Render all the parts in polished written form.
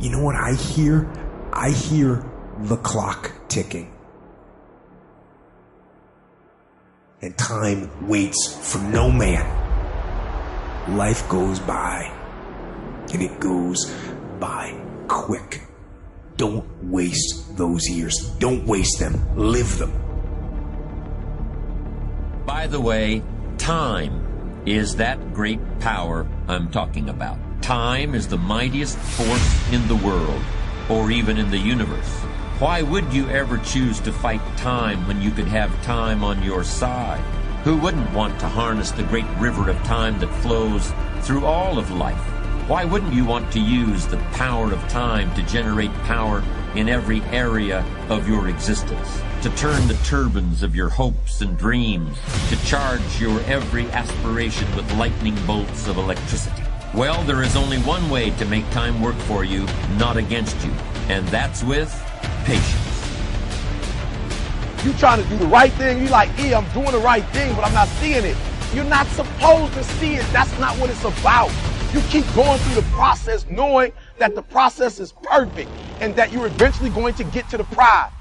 you know what I hear? I hear the clock ticking. And time waits for no man. Life goes by, and it goes by quick. Don't waste those years. Don't waste them. Live them. By the way, time is that great power I'm talking about. Time is the mightiest force in the world, or even in the universe. Why would you ever choose to fight time when you could have time on your side? Who wouldn't want to harness the great river of time that flows through all of life? Why wouldn't you want to use the power of time to generate power in every area of your existence? To turn the turbines of your hopes and dreams, to charge your every aspiration with lightning bolts of electricity? Well, there is only one way to make time work for you, not against you, and that's with patience. You trying to do the right thing, you like, yeah, I'm doing the right thing, but I'm not seeing it. You're not supposed to see it. That's not what it's about. You keep going through the process knowing that the process is perfect and that you're eventually going to get to the prize.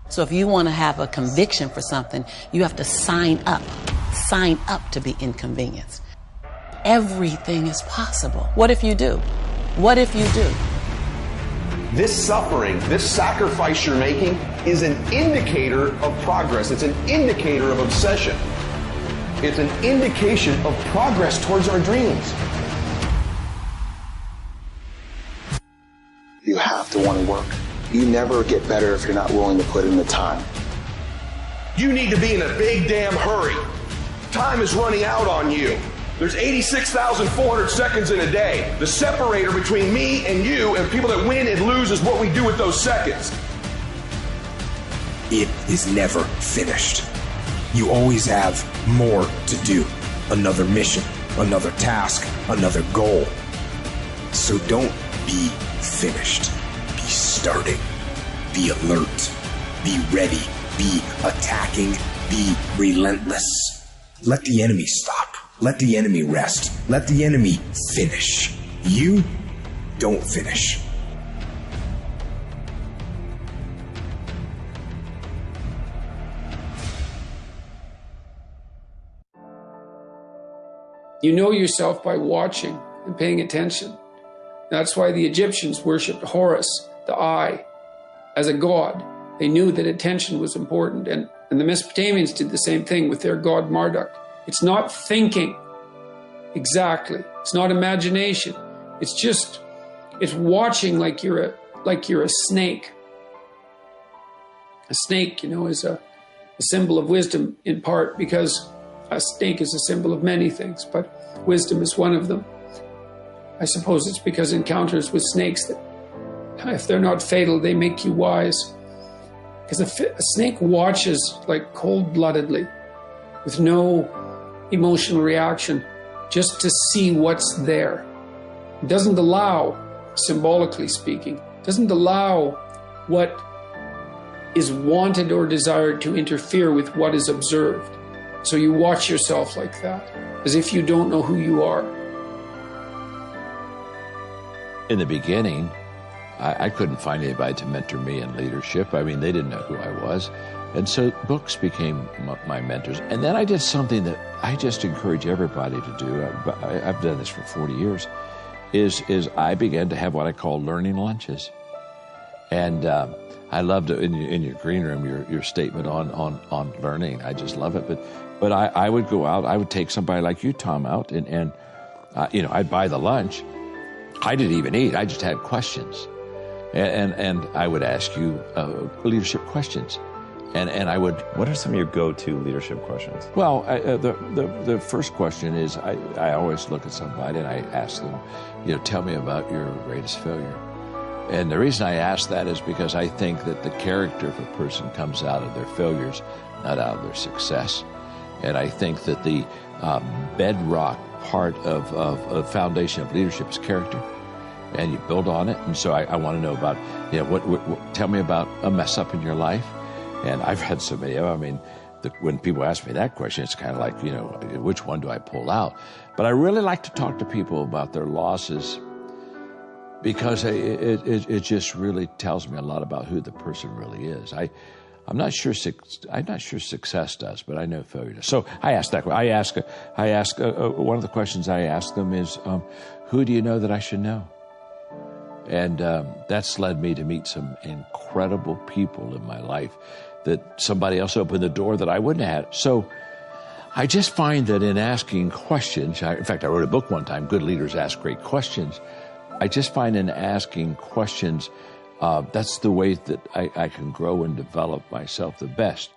So if you want to have a conviction for something, you have to sign up to be inconvenienced. Everything is possible. What if you do? What if you do? This suffering, this sacrifice you're making is an indicator of progress. It's an indicator of obsession. It's an indication of progress towards our dreams. You have to want to work. You never get better if you're not willing to put in the time. You need to be in a big damn hurry. Time is running out on you. There's 86,400 seconds in a day. The separator between me and you and people that win and lose is what we do with those seconds. It is never finished. You always have more to do. Another mission, another task, another goal. So don't be finished. Be starting. Be alert. Be ready. Be attacking. Be relentless. Let the enemy stop. Let the enemy rest. Let the enemy finish. You don't finish. You know yourself by watching and paying attention. That's why the Egyptians worshipped Horus, the eye, as a god. They knew that attention was important, and the Mesopotamians did the same thing with their god Marduk. It's not thinking exactly. It's not imagination. It's watching like you're a snake. A snake, is a symbol of wisdom in part because a snake is a symbol of many things, but wisdom is one of them. I suppose it's because encounters with snakes that, if they're not fatal, they make you wise. Because a snake watches like cold-bloodedly, with no emotional reaction, just to see what's there. It doesn't allow, symbolically speaking, doesn't allow what is wanted or desired to interfere with what is observed. So you watch yourself like that, as if you don't know who you are. In the beginning, I couldn't find anybody to mentor me in leadership. I mean, they didn't know who I was. And so books became my mentors. And then I did something that I just encourage everybody to do. I've done this for 40 years, is I began to have what I call learning lunches. And I loved it in your green room, your statement on learning. I just love it. But I would go out, I would take somebody like you, Tom, out, and I'd buy the lunch. I didn't even eat. I just had questions. And I would ask you leadership questions. And I would... What are some of your go-to leadership questions? Well, the first question is, I always look at somebody and I ask them, tell me about your greatest failure. And the reason I ask that is because I think that the character of a person comes out of their failures, not out of their success. And I think that the bedrock part of foundation of leadership is character. And you build on it. And so I want to know about, tell me about a mess up in your life. And I've had so many of them. I mean, when people ask me that question, it's kind of like, which one do I pull out? But I really like to talk to people about their losses because it just really tells me a lot about who the person really is. I'm not sure success does, but I know failure does. So I ask that. I ask one of the questions I ask them is, who do you know that I should know? And that's led me to meet some incredible people in my life that somebody else opened the door that I wouldn't have had. So I just find that in asking questions, in fact, I wrote a book one time, Good Leaders Ask Great Questions. I just find in asking questions, that's the way that I can grow and develop myself the best.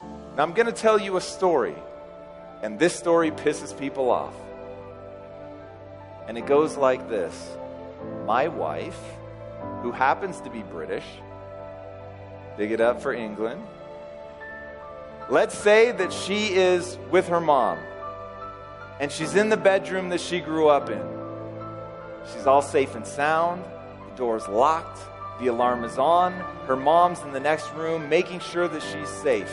Now I'm going to tell you a story, and this story pisses people off. And it goes like this. My wife, who happens to be British, dig it up for England, let's say that she is with her mom, and she's in the bedroom that she grew up in. She's all safe and sound, the door's locked, the alarm is on, her mom's in the next room making sure that she's safe.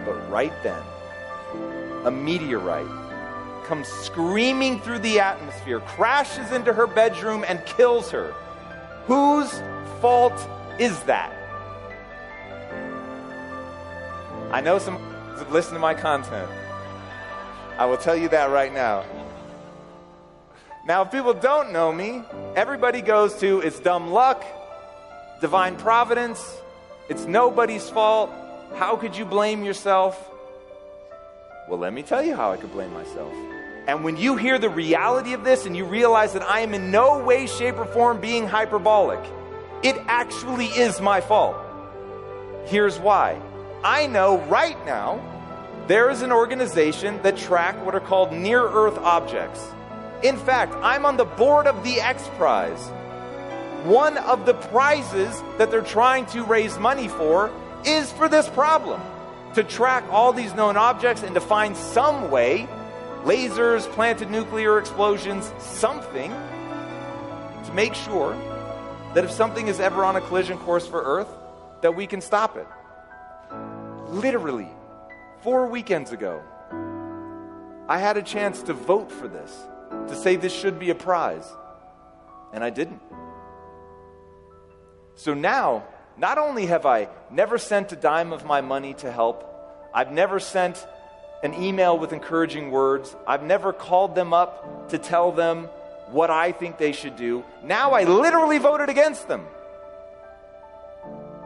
But right then, a meteorite comes screaming through the atmosphere, crashes into her bedroom, and kills her. Whose fault is that? I know some have listened to my content. I will tell you that right now. Now, if people don't know me, everybody goes to, it's dumb luck, divine providence, it's nobody's fault, how could you blame yourself? Well, let me tell you how I could blame myself. And when you hear the reality of this and you realize that I am in no way, shape, or form being hyperbolic, it actually is my fault. Here's why. I know right now there is an organization that track what are called near-Earth objects. In fact, I'm on the board of the X Prize. One of the prizes that they're trying to raise money for is for this problem, to track all these known objects and to find some way, lasers, planted nuclear explosions, something, to make sure that if something is ever on a collision course for Earth, that we can stop it. Literally, 4 weekends ago, I had a chance to vote for this, to say this should be a prize, and I didn't. So now, not only have I never sent a dime of my money to help, I've never sent an email with encouraging words, I've never called them up to tell them what I think they should do. Now I literally voted against them.